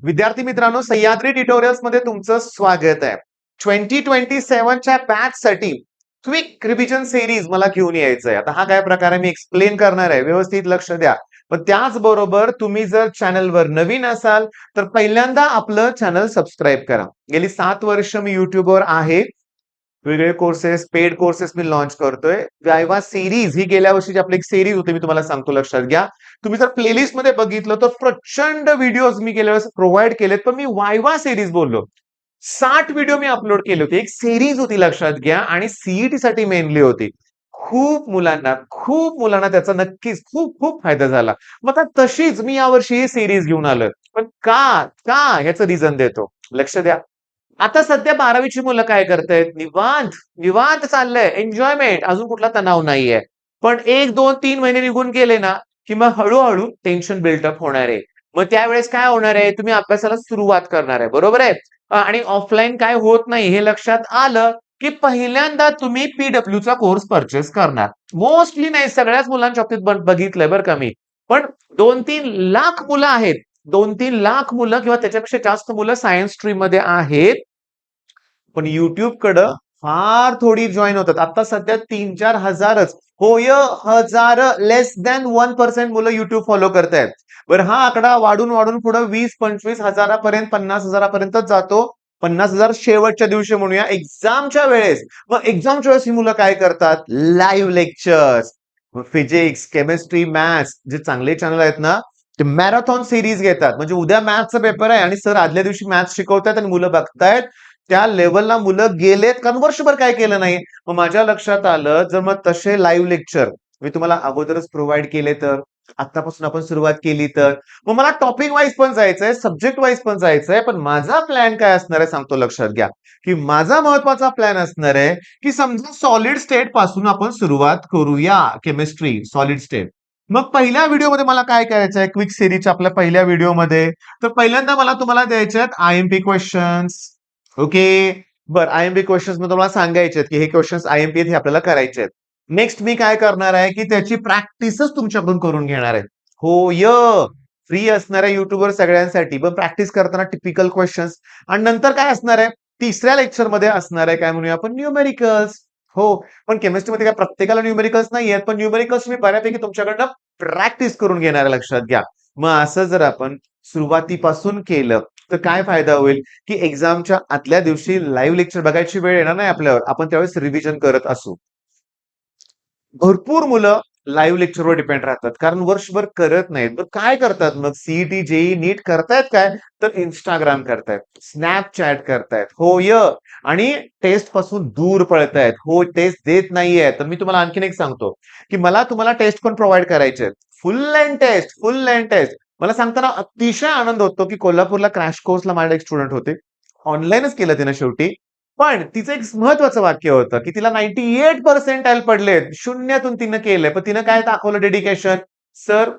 विद्यार्थी मित्रांनो, सह्याद्री ट्युटोरियल्स मध्ये तुमचं स्वागत आहे. 2027च्या बॅच साठी क्विक रिव्हिजन सिरीज मला घेऊन यायचंय. आता हा काय प्रकार आहे मी एक्सप्लेन करणार आहे, व्यवस्थित लक्ष द्या. पण त्याचबरोबर तुम्ही जर चॅनलवर नवीन असाल तर पहिल्यांदा आपलं चॅनल सबस्क्राईब करा. गेली 7 वर्ष मी युट्यूबवर आहे. वेगळे कोर्सेस, पेड कोर्सेस मी लॉन्च करतोय. वायवा सिरीज ही गेल्या वर्षीची आपली एक सिरीज होती, मी तुम्हाला सांगतो, लक्षात घ्या. तुम्ही जर प्लेलिस्ट मध्ये बघितलं तर प्रचंड व्हिडिओज मी गेल्या वेळेस प्रोव्हाइड केलेत, पण मी वायवा सिरीज बोललो. 60 व्हिडिओ मी अपलोड केले होते. एक सिरीज होती, लक्षात घ्या, आणि सीईटी साठी मेनली होती. खूप मुलांना त्याचा नक्कीच खूप खूप फायदा झाला. मग आता तशीच मी यावर्षी ही सिरीज घेऊन आलोय. पण का का ह्याचं रिझन देतो, लक्ष द्या. आता सध्या 12वीची मुलं काय करतायत? निवांत निवांत चाललंय, एन्जॉयमेंट, अजून कुठला तणाव नाहीये. पण 1, 2, 3 महिने निघून गेले ना की मग हळूहळू टेन्शन बिल्टअप होणार आहे. मग त्यावेळेस काय होणार आहे? तुम्ही अभ्यासाला सुरुवात करणार आहे, बरोबर आहे. आणि ऑफलाईन काय होत नाही हे लक्षात आलं की पहिल्यांदा तुम्ही पीडब्ल्यूचा कोर्स परचेस करणार. मोस्टली नाही, सगळ्याच मुलांच्या बाबतीत बघितलंय बरं का मी. पण 2-3 लाख मुलं आहेत. 2-3 लाख मुलं किंवा त्याच्यापेक्षा जास्त मुलं सायन्स स्ट्रीम मध्ये आहेत. पण युट्यूब कडं फार थोडी जॉईन होतात. आता सध्या 3-4 हजारच, होय, हजार, लेस दॅन 1% मुलं युट्यूब फॉलो करतायत. बरं, हा आकडा वाढून वाढून पुढे 20-25 हजारापर्यंत, 50 हजारापर्यंत जातो. 50,000 शेवटच्या दिवशी म्हणूया, एक्झामच्या वेळेस. मग एक्झामच्या वेळेस ही मुलं काय करतात? Live lectures, physics, chemistry, maths, जे चांगले चॅनल आहेत ना, ते मॅरेथॉन सिरीज घेतात. म्हणजे उद्या मॅथ्सचा पेपर आहे आणि सर आदल्या दिवशी मॅथ्स शिकवतात आणि मुलं बघतायत. त्या लेवलला मुलं गेलेत, कारण वर्षभर काय केलं नाही. मग माझ्या लक्षात आलं, जर मग तसे लाईव्ह लेक्चर मी तुम्हाला अगोदरच प्रोव्हाइड केले तर, आतापासून आपण सुरुवात केली तर, मग मला टॉपिक वाईज पण जायचंय, सब्जेक्ट वाईज पण जायचंय. पण माझा प्लॅन काय असणार आहे सांगतो, लक्षात घ्या. की माझा महत्वाचा प्लॅन असणार आहे की समजा सॉलिड स्टेट पासून आपण सुरुवात करूया. Chemistry, solid state. मग पहिल्या व्हिडिओमध्ये मला काय करायचं आहे, क्विक सिरीजच्या आपल्या पहिल्या व्हिडिओमध्ये, तर पहिल्यांदा मला तुम्हाला द्यायचे आहेत आयएमपी क्वेश्चन्स. ओके. बरं, आयएमपी क्वेश्चन्स मध्ये तुम्हाला सांगायचे आहेत की हे क्वेश्चन्स आयएमपी हे आपल्याला करायचे आहेत. नेक्स्ट मी काय करणार आहे की त्याची प्रॅक्टिसच तुमच्याकडून करून घेणार आहे. होय, फ्री असणार आहे युट्यूबवर सगळ्यांसाठी, पण प्रॅक्टिस करताना टिपिकल क्वेश्चन्स. आणि नंतर काय असणार आहे, तिसऱ्या लेक्चर मध्ये असणार आहे, काय म्हणूया आपण, न्यूमेरिकल्स. हो. पण केमिस्ट्रीमध्ये काय प्रत्येकाला न्यूमेरिकल्स नाही आहेत, पण न्यूमेरिकल्स मी बऱ्यापैकी तुमच्याकडनं प्रॅक्टिस करून घेणार आहे, लक्षात घ्या. मग असं जर आपण सुरुवातीपासून केलं तर काय फायदा होईल की एक्झामच्या आदल्या दिवशी लाईव्ह लेक्चर बघायची वेळ येणार नाही आपल्यावर, आपण त्यावेळेस रिव्हिजन करत असू. भरपूर मुलं लाईव्ह लेक्चरवर डिपेंड राहतात, कारण वर्षभर करत नाहीत. मग काय करतात? मग सीईटी, जेई, नीट करतायत काय? तर इंस्टाग्राम करतायत, स्नॅपचॅट करतायत, होय, आणि टेस्ट पासून दूर पळतायत. हो, टेस्ट देत नाहीये. तर मी तुम्हाला आणखीन एक सांगतो की मला तुम्हाला टेस्ट पण प्रोव्हाइड करायचे, full length test, full length test. मला सांगताना अतिशय आनंद होतो की कोल्हापूरला क्रॅश कोर्सला माझे एक स्टुडंट होते. ऑनलाईनच केलं तिने शेवटी. पण तिचं एक महत्वाचं वाक्य होतं की तिला 98% पडलेत, शून्यातून तिनं केलंय. पण तिनं काय दाखवलं? डेडिकेशन. सर,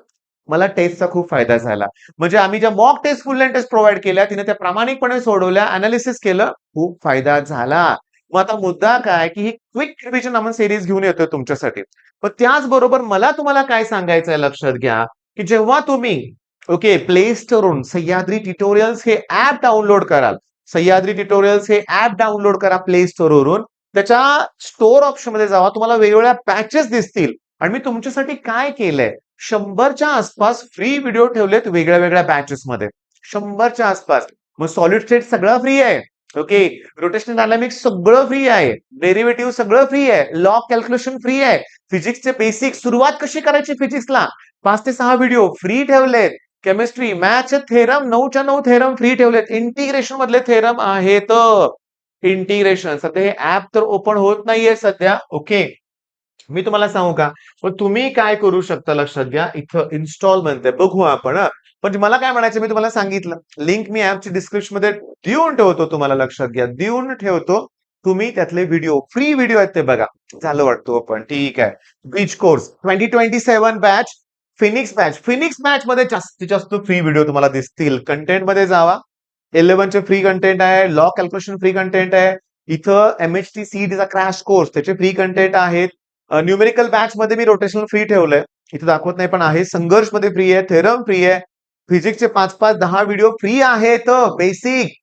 मला टेस्टचा खूप फायदा झाला. म्हणजे आम्ही ज्या mock test, full length test provide केल्या, तिने त्या प्रामाणिकपणे सोडवल्या, अनालिसिस केलं, खूप फायदा झाला. मग आता मुद्दा काय की ही क्विक रिव्हिजन आपण सिरीज घेऊन येतोय तुमच्यासाठी. पण त्याचबरोबर मला तुम्हाला काय सांगायचंय, लक्षात घ्या, की जेव्हा तुम्ही, ओके, प्ले स्टोरवरून सह्याद्री ट्युटोरियल्स हे ऍप डाउनलोड कराल, सह्याद्री ट्युटोरियल्स हे ऍप डाउनलोड करा प्ले स्टोरवरून. त्याच्या स्टोर ऑप्शन मध्ये जावा, तुम्हाला वेगवेगळ्या पॅचेस दिसतील. आणि मी तुमच्यासाठी काय केलंय, 100च्या आसपास फ्री व्हिडिओ ठेवलेत वेगळ्या वेगळ्या बॅचेस मध्ये. 100च्या आसपास. मग सॉलिड स्टेट सगळं फ्री आहे. ओके. रोटेशनल डायनामिक्स सगळं फ्री आहे. डेरिव्हेटिव्ह सगळं फ्री आहे. लॉ कॅल्क्युलेशन फ्री आहे. फिजिक्सचे बेसिक, सुरुवात कशी करायची फिजिक्सला, 5 ते 6 व्हिडिओ फ्री ठेवलेत. केमिस्ट्री, मॅथ्सचे थेरम, 9च्या 9 थेरम फ्री ठेवलेत. इंटिग्रेशन मधले थेरम आहेत. इंटिग्रेशन सध्या हे ऍप तर ओपन होत नाहीये सध्या. ओके. मी तुम्हाला सांगू का, पण तुम्ही काय करू शकता, लक्षात घ्या. इथं इन्स्टॉल म्हणते, बघू आपण. पण मला काय म्हणायचं, मी तुम्हाला सांगितलं, लिंक मी ऍपची डिस्क्रिप्शन मध्ये देऊन ठेवतो, तुम्हाला लक्षात घ्या, देऊन ठेवतो. तुम्ही त्यातले व्हिडिओ, फ्री व्हिडिओ आहेत ते बघा. झालं वाटतो आपण, ठीक आहे. Bridge course 2027 batch, Phoenix batch मध्ये जास्तीत जास्त फ्री व्हिडिओ तुम्हाला दिसतील. कंटेंट मध्ये जावा. 11 चे फ्री कंटेंट आहे, लॉ कॅल्क्युलेशन फ्री कंटेंट आहे. इथं एमएचटी सीईटीचा क्रॅश कोर्स, त्याचे फ्री कंटेंट आहेत. न्यूमेरिकल बॅच मध्ये मी रोटेशनल फ्री ठेवलंय, इथे दाखवत नाही पण आहे. संघर्ष मध्ये फ्री आहे, थेरम फ्री आहे. फिजिक्सचे 5-5, 10 व्हिडिओ फ्री आहेत. बेसिक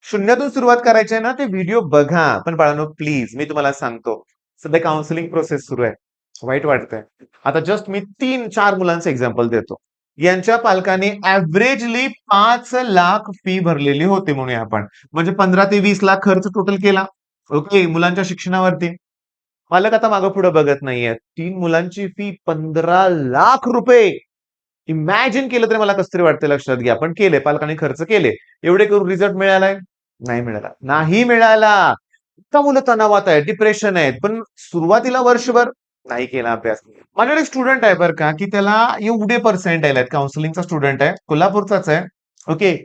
शून्यातून सुरुवात करायची आहे ना, ते व्हिडिओ बघा. पण बाळांनो प्लीज मी तुम्हाला सांगतो, सध्या काउन्सिलिंग प्रोसेस सुरू आहे. वाईट वाटतंय. आता जस्ट मी 3-4 मुलांचं एक्झाम्पल देतो. यांच्या पालकांनी एव्हरेजली 5 लाख फी भरलेली होती म्हणूया आपण. म्हणजे 15 ते 20 लाख खर्च टोटल केला. ओके. मुलांच्या शिक्षणावरती. पालक आता मागं पुढे बघत नाहीयेत. 3 मुलांची फी 15 लाख रुपये. इमॅजिन केलं तरी मला कसं तरी वाटतं, लक्षात घ्या. पण केले, पालकांनी खर्च केले. एवढे करून रिझल्ट मिळालाय? नाही मिळाला. नाही मिळाला. इतका मुलं तणावात आहेत, डिप्रेशन आहेत. पण सुरुवातीला वर्षभर नाही केला अभ्यास. माझ्याकडे एक स्टुडंट आहे बरं का, की त्याला एवढे पर्सेंटाइल आहेत. काउन्सिलिंगचा स्टुडंट आहे. कोल्हापूरचाच आहे. ओके.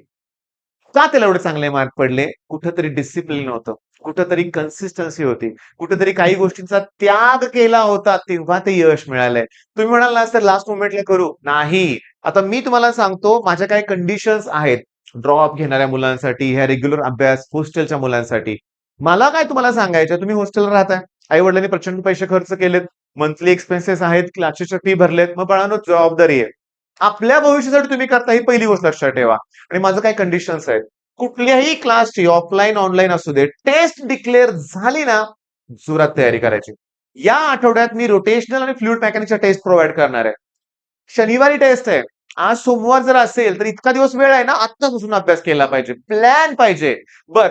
का त्याला एवढे चांगले मार्क पडले? कुठेतरी डिसिप्लिन होतं. कुठेतरी कन्सिस्टन्सी होती. कुठेतरी काही गोष्टींचा त्याग केला होता, तेव्हा ते यश मिळालंय. तुम्ही म्हणाल ना, सर लास्ट मोमेंटला करू. नाही. आता मी तुम्हाला सांगतो, माझ्या काही कंडिशन्स आहेत. ड्रॉप घेणाऱ्या मुलांसाठी, ह्या रेग्युलर अभ्यास, हॉस्टेलच्या मुलांसाठी. मला काय तुम्हाला सांगायचं, तुम्ही हॉस्टेलला राहताय. आई-वडिलांनी प्रचंड पैसे खर्च केलेत. मंथली एक्सपेन्सेस आहेत, क्लासेसच्या फी भरलेत. मग बाळांनो जबाबदारी आहे. आपल्या भविष्यासाठी तुम्ही करता ही पहिली गोष्ट लक्षात ठेवा. आणि माझं काही कंडिशन्स आहेत. कुठल्याही क्लासची ऑफलाईन, ऑनलाईन असू दे, टेस्ट डिक्लेअर झाली ना, जोरात तयारी करायची. या आठवड्यात मी रोटेशनल आणि फ्लुइड मेकॅनिक्सच्या टेस्ट प्रोव्हाइड करणार आहे. शनिवारी टेस्ट आहे. आज सोमवार जर असेल तर इतका दिवस वेळ आहे ना, आत्तापासून अभ्यास केला पाहिजे. प्लॅन पाहिजे.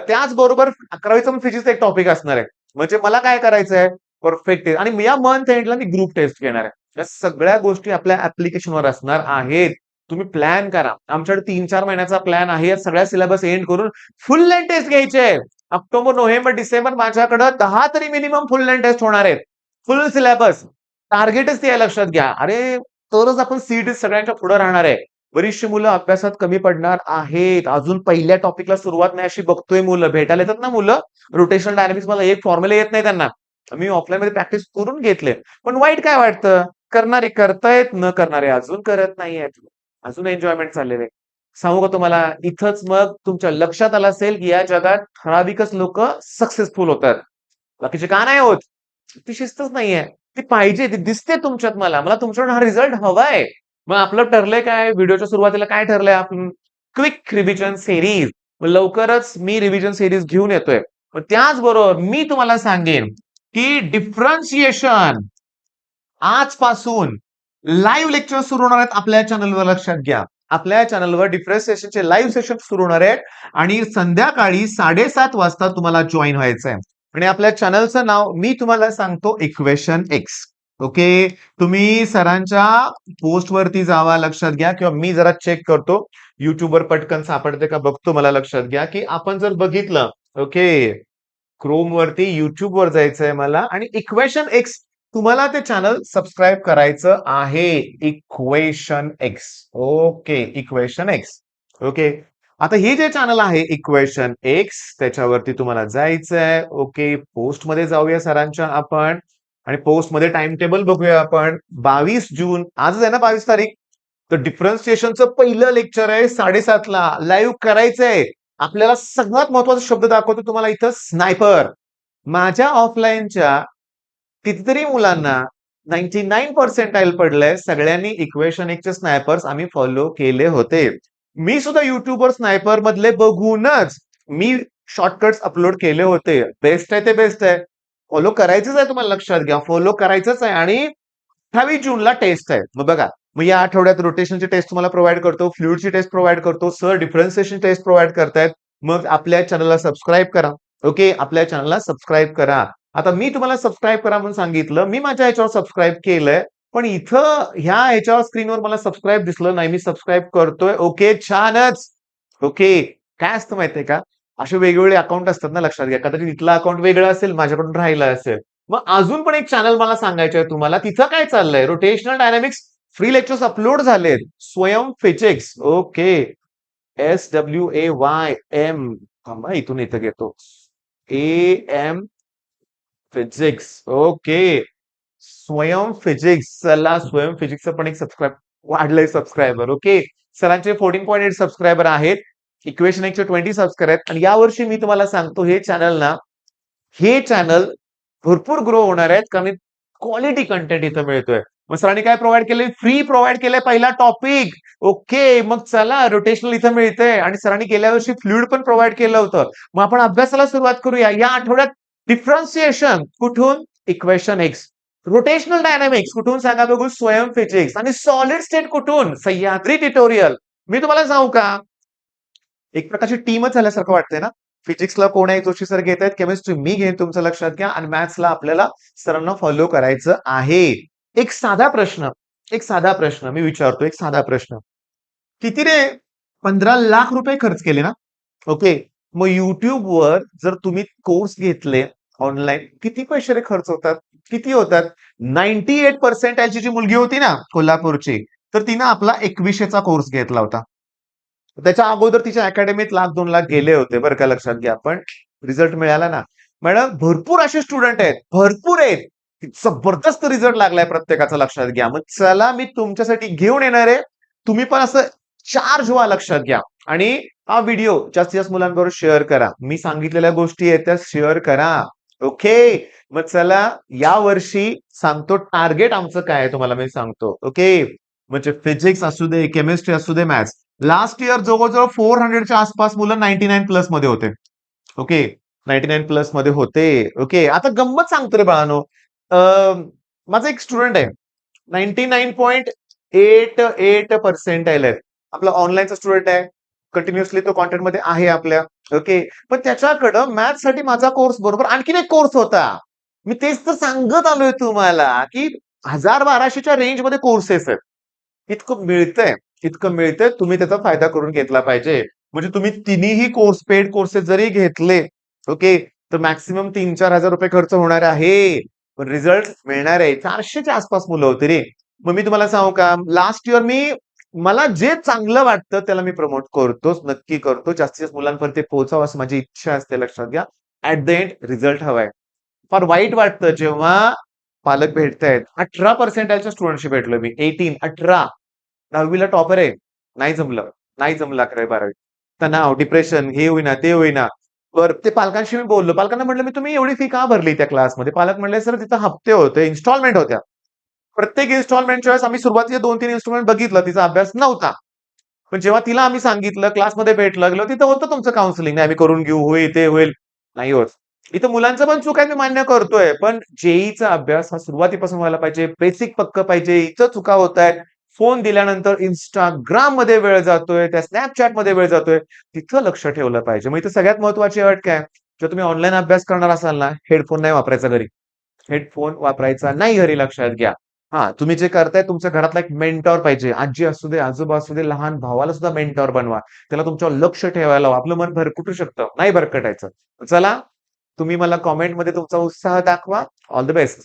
त्याचबरोबर 11वीचा पण फिजिक्सचा एक टॉपिक असणार आहे. म्हणजे मला काय करायचंय? परफेक्ट आहे. आणि या मंथ एंडला मी ग्रुप टेस्ट घेणार आहे. या सगळ्या गोष्टी आपल्या ऍप्लिकेशनवर असणार आहेत. तुम्ही प्लॅन करा. आमच्याकडे 3-4 महिन्याचा प्लॅन आहे. या सगळ्या सिलेबस एंड करून फुल लेंथ टेस्ट घ्यायची आहे. ऑक्टोबर, नोव्हेंबर, डिसेंबर माझ्याकडे 10 तरी मिनिमम फुल लेंथ टेस्ट होणार आहेत. फुल सिलेबस. टार्गेटच ते आहे, लक्षात घ्या. अरे तरच आपण सीईटी सगळ्यांच्या पुढे राहणार आहे. बरीचशी मुलं अभ्यासात कमी पडणार आहेत. अजून पहिल्या टॉपिकला सुरुवात नाही अशी बघतोय मुलं. भेटायला येतात ना मुलं. रोटेशनल डायनामिक्स मला एक फॉर्म्युला येत नाही त्यांना. मी ऑफलाईन मध्ये प्रॅक्टिस करून घेतले. पण वाईट काय वाटतं? करणारे करतायत, न करणारे अजून करत नाहीयेत. अजून एन्जॉयमेंट चाललेलं आहे. सांगू का तुम्हाला? इथंच मग तुमच्या लक्षात आलं असेल, की या जगात ठराविकच लोक सक्सेसफुल होतात. बाकीचे का नाही होत? ती शिस्तच नाहीये. ती पाहिजे, ती दिसते तुमच्यात मला. मला तुमच्याकडून हा रिझल्ट हवाय. मग आपलं ठरलंय काय? व्हिडिओच्या सुरुवातीला काय ठरलंय आपण? Quick revision series. लवकरच मी रिव्हिजन सीरीज घेऊन येतोय. त्याचबरोबर मी तुम्हाला सांगेन, की डिफरन्शिएशन आजपासून लाईव्ह लेक्चर सुरू होणार आहेत आपल्या चॅनलवर, लक्षात घ्या. आपल्या चॅनलवर डिफरन्शिएशनचे लाईव्ह सेशन सुरू होणार आहेत आणि संध्याकाळी 7:30 वाजता तुम्हाला जॉईन व्हायचं आहे. आणि आपल्या चॅनलचं नाव मी तुम्हाला सांगतो, इक्वेशन एक्स. ओके. तुम्ही सरांच्या पोस्टवरती जावा, लक्षात घ्या, किंवा मी जरा चेक करतो युट्यूबवर पटकन सापडते का बघतो. मला लक्षात घ्या, की आपण जर बघितलं, ओके, क्रोम वरती युट्यूब वर जायचंय मला आणि इक्वेशन एक्स, तुम्हाला ते चॅनल सबस्क्राईब करायचं आहे. Equation x. Okay. Equation x. Okay. आता हे जे चॅनल आहे इक्वेशन एक्स, त्याच्यावरती तुम्हाला जायचंय. ओके. पोस्ट मध्ये जाऊया सरांच्या आपण आणि पोस्ट मध्ये टाइम टेबल बघूया आपण. 22 जून आजच आहे ना, 22 तारीख. तर डिफरन्सिएशनचं पहिलं लेक्चर आहे 7:30 ला. लाईव्ह करायचंय. आपल्याला सगळ्यात महत्वाचा शब्द दाखवतो तुम्हाला इथं, स्नायपर. माझ्या ऑफलाईनच्या कितीतरी मुलांना 99 पर्सेंटाइल पडलंय. सगळ्यांनी इक्वेशन एकचे स्नायपर्स आम्ही फॉलो केले होते. मी सुद्धा युट्यूबवर स्नायपर मधले बघूनच मी शॉर्टकट्स अपलोड केले होते. बेस्ट आहे ते बेस्ट आहे. फॉलो करायचंच आहे, तुम्हाला लक्षात घ्या. फॉलो करायचंच आहे. आणि 28 जूनला टेस्ट आहे. मग बघा, मग या आठवड्यात रोटेशनची टेस्ट तुम्हाला प्रोव्हाइड करतो, फ्लुइडची टेस्ट प्रोव्हाइड करतो, सर डिफरन्सिएशन टेस्ट प्रोव्हाइड करतायत. मग आपल्या चॅनलला सबस्क्राईब करा. ओके. आपल्या चॅनलला सबस्क्राईब करा. आता मी तुम्हाला सबस्क्राईब करा म्हणून सांगितलं. मी माझ्या ह्याच्यावर सबस्क्राईब केलंय. पण इथं ह्या ह्याच्यावर स्क्रीनवर मला सबस्क्राईब दिसलं नाही. मी सबस्क्राईब करतोय. ओके. छानच. ओके. काय असतं माहितीये का? असे वेगवेगळे अकाउंट असतात ना, लक्षात घ्या. कदाचित इथलं अकाउंट वेगळं असेल, माझ्याकडून राहिलं असेल. मग अजून पण एक चॅनल मला सांगायचं आहे तुम्हाला. तिथं काय चाललंय? Rotational dynamics free lectures upload झालेत. स्वयं फिजिक्स. ओके. SWAYM. थांबा, इथून इथं घेतो. AM physics. ओके. स्वयं फिजिक्स. चला, स्वयं फिजिक्सचं पण एक सबस्क्राईब वाढलंय, सबस्क्रायबर. ओके. सरांचे 14.8 सबस्क्रायबर आहेत. इक्वेशन एकचे 20 सबस्क्राईबर आहेत. आणि यावर्षी मी तुम्हाला सांगतो, हे चॅनल भरपूर ग्रो होणार आहेत, कारण क्वालिटी कंटेंट इथं मिळतोय. मग सरांनी काय प्रोव्हाइड केले? फ्री प्रोव्हाइड केलंय पहिला टॉपिक. ओके, मग चला रोटेशनल इथं मिळतंय आणि सरांनी गेल्या वर्षी फ्लुइड पण प्रोव्हाइड केलं होतं. मग आपण अभ्यासाला सुरुवात करूया. या आठवड्यात डिफरन्शिएशन कुठून? Equation x. रोटेशनल डायनामिक्स कुठून सांगा बघू? स्वयं फिजिक्स. आणि सॉलिड स्टेट कुठून? सह्याद्री ट्युटोरियल. मी तुम्हाला सांगू का? एक प्रकारची टीमच झाल्यासारखं वाटतंय ना? फिजिक्सला कोण आहे? जोशी सर घेत आहेत. केमिस्ट्री मी घेईन, तुमचं लक्षात घ्या. आणि मॅथ्सला आपल्याला सरांना फॉलो करायचं आहे. एक साधा प्रश्न, एक साधा प्रश्न मी विचारतो, एक साधा प्रश्न. किती रे? 15 लाख रुपये खर्च केले ना? ओके. मग YouTubeवर जर तुम्ही कोर्स घेतले ऑनलाईन, किती पैसे रे खर्च होतात? किती होतात? 98 पर्सेंटाईलची जी मुलगी होती ना कोल्हापूरची, तर तिनं आपला 2100चा कोर्स घेतला होता. त्याच्या अगोदर तिच्या अकॅडमीत 1,00,000-2,00,000 गेले होते बरं का, लक्षात घ्या. पण रिझल्ट मिळाला ना. मॅडम भरपूर असे स्टुडंट आहेत, भरपूर आहेत. जबरदस्त रिझल्ट लागलाय प्रत्येकाचा, लक्षात घ्या. मग चला मी तुमच्यासाठी घेऊन येणार आहे. तुम्ही पण असं चार्ज व्हा, लक्षात घ्या. आणि हा व्हिडिओ जास्तीत जास्त मुलांबरोबर शेअर करा. मी सांगितलेल्या गोष्टी आहेत त्या शेअर करा. ओके. मग चला या वर्षी सांगतो टार्गेट आमचं काय आहे तुम्हाला मी सांगतो. ओके. म्हणजे फिजिक्स असू दे, केमिस्ट्री असू दे, मॅथ्स. लास्ट इयर जवळजवळ 400च्या आसपास मुलं 99 प्लस मध्ये होते. ओके. 99 प्लस मध्ये होते. ओके. आता गंमत सांगतो रे बाळानो. माझा एक स्टुडंट आहे. 99.88 पर्सेंटाईल आहेत. आपला ऑनलाईनचा स्टुडंट आहे. कंटिन्युअसली तो कॉन्टॅक्टमध्ये आहे आपल्या. ओके. पण त्याच्याकडं मॅथ्ससाठी माझा कोर्स बरोबर आणखीन एक कोर्स होता. मी तेच तर सांगत आलोय तुम्हाला, की 1000-1200च्या रेंजमध्ये कोर्सेस आहेत. इतकं मिळतंय, इतकं मिळतंय. तुम्ही त्याचा फायदा करून घेतला पाहिजे. म्हणजे तुम्ही तिन्हीही कोर्स, पेड कोर्सेस जरी घेतले, ओके, तर मॅक्सिमम 3-4 हजार रुपये खर्च होणार आहे. पण रिझल्ट मिळणार आहे. 400च्या आसपास मुलं होती रे. मग मी तुम्हाला सांगू का? लास्ट इयर मला जे चांगलं वाटतं त्याला मी प्रमोट करतोच, नक्की करतो. जास्तीत जास्त मुलांपर्यंत ते पोहोचावं असं माझी इच्छा असते, लक्षात घ्या. ऍट द एंड रिझल्ट हवाय. फार वाईट वाटतं जेव्हा पालक भेटतायत. 18 पर्सेंटाईलच्या स्टुडंटशी भेटलो मी. 18. 10वीला टॉपर आहे. नाही जमलं. नाही जमलं 11वी-12वी. तणाव, डिप्रेशन, हे होईना, ते होईना. बरं ते पालकांशी मी बोललो. पालकांना म्हटलं, "मी तुम्ही एवढी फी का भरली त्या क्लासमध्ये?" पालक म्हणले, "सर तिथं हप्ते होते, इन्स्टॉलमेंट होत्या." प्रत्येक इन्स्टॉलमेंटच्या वेळेस आम्ही सुरुवातीचे 2-3 इन्स्टॉलमेंट बघितलं. तिचा अभ्यास नव्हता. पण जेव्हा तिला आम्ही सांगितलं, क्लासमध्ये लागलो, तिथं होतं तुमचं काउन्सिलिंग. नाही आम्ही करून घेऊ, होईल, ते होईल. नाही होत. इथं मुलांचं पण चूक आहे, मी मान्य करतोय. पण जेईचा अभ्यास हा सुरुवातीपासून व्हायला पाहिजे. बेसिक पक्क पाहिजे. इथं चुका होतायत. फोन दिल्यानंतर Instagramमध्ये वेळ जातोय, त्या Snapchatमध्ये वेळ जातोय. तिथं लक्ष ठेवलं पाहिजे. मग इथं सगळ्यात महत्त्वाची अट काय? जर तुम्ही ऑनलाईन अभ्यास करणार असाल ना, हेडफोन नाही वापरायचा घरी. हेडफोन वापरायचा नाही घरी, लक्षात घ्या. हां, तुम्ही जे करताय तुमच्या घरातला एक मेंटॉर पाहिजे. आजी असू दे, आजोबा असू दे, लहान भावाला सुद्धा मेंटॉर बनवा. त्याला तुमच्यावर लक्ष ठेवायला लावा. आपलं मन भरकटू शकतं, नाही भरकटायचं. चला, तुम्ही मला कमेंटमध्ये तुमचा उत्साह दाखवा. All the best.